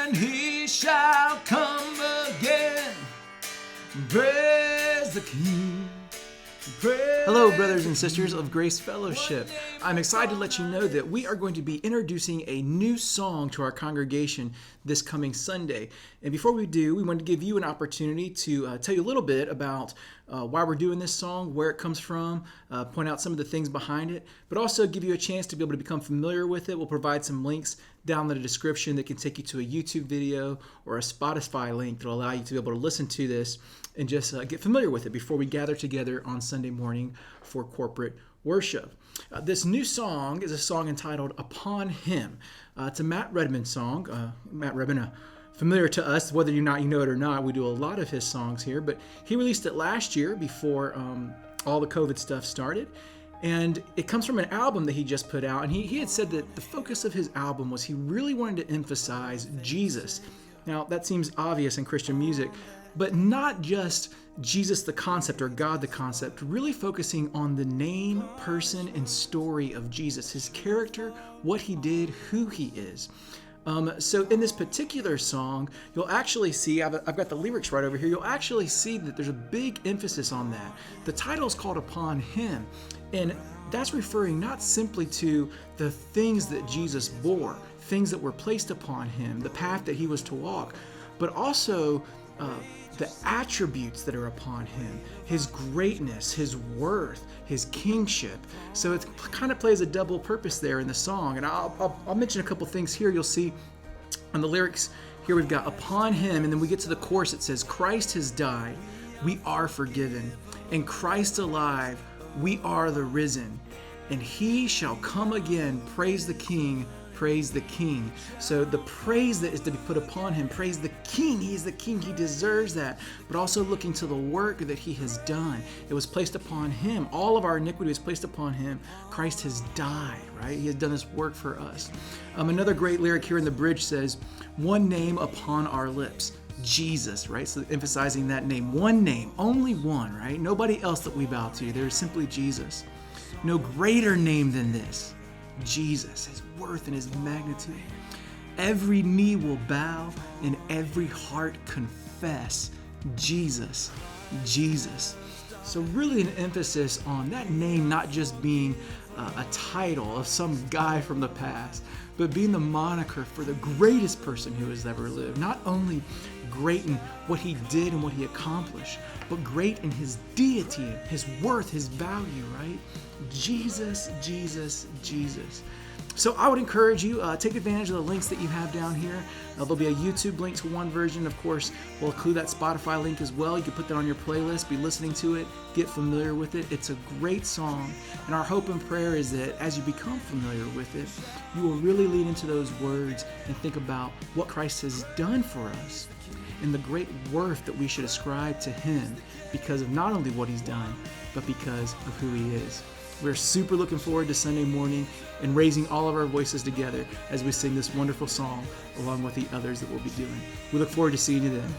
and he shall come again. Praise the King. Hello, brothers and sisters of Grace Fellowship. I'm excited to let you know that we are going to be introducing a new song to our congregation this coming Sunday. And before we do, we want to give you an opportunity to tell you a little bit about why we're doing this song, where it comes from, point out some of the things behind it, but also give you a chance to be able to become familiar with it. We'll provide some links down in the description that can take you to a YouTube video or a Spotify link that will allow you to be able to listen to this and just get familiar with it before we gather together on Sunday morning for corporate worship. This new song is a song entitled Upon Him. It's a Matt Redman song. Matt Redman, familiar to us, whether or not you know it or not. We do a lot of his songs here, but he released it last year before all the COVID stuff started. And it comes from an album that he just put out. And he had said that the focus of his album was he really wanted to emphasize Jesus. Now, that seems obvious in Christian music, but not just Jesus the concept or God the concept, really focusing on the name, person, and story of Jesus, his character, what he did, who he is. So in this particular song, you'll actually see, I've got the lyrics right over here, you'll actually see that there's a big emphasis on that. The title is called Upon Him, and that's referring not simply to the things that Jesus bore, things that were placed upon him, the path that he was to walk, but also the attributes that are upon him, his greatness, his worth, his kingship. So it kind of plays a double purpose there in the song. And I'll mention a couple things here. You'll see on the lyrics here we've got upon him, and then we get to the chorus. It says, Christ has died, we are forgiven, and Christ alive, we are the risen, and he shall come again. Praise the King. Praise the King. So the praise that is to be put upon him, praise the King. He is the King. He deserves that. But also looking to the work that he has done. It was placed upon him. All of our iniquity was placed upon him. Christ has died, right? He has done this work for us. Another great lyric here in the bridge says, one name upon our lips. Jesus, right? So emphasizing that name. One name, only one, right? Nobody else that we bow to. There is simply Jesus. No greater name than this. Jesus, his worth and his magnitude. Every knee will bow and every heart confess Jesus, Jesus. So really an emphasis on that name not just being a title of some guy from the past, but being the moniker for the greatest person who has ever lived. Not only great in what he did and what he accomplished, but great in his deity, his worth, his value, right? Jesus, Jesus, Jesus. So I would encourage you, take advantage of the links that you have down here. There'll be a YouTube link to one version. Of course, we'll include that Spotify link as well. You can put that on your playlist, be listening to it, get familiar with it. It's a great song. And our hope and prayer is that as you become familiar with it, you will really lean into those words and think about what Christ has done for us and the great worth that we should ascribe to him because of not only what he's done, but because of who he is. We're super looking forward to Sunday morning and raising all of our voices together as we sing this wonderful song along with the others that we'll be doing. We look forward to seeing you then.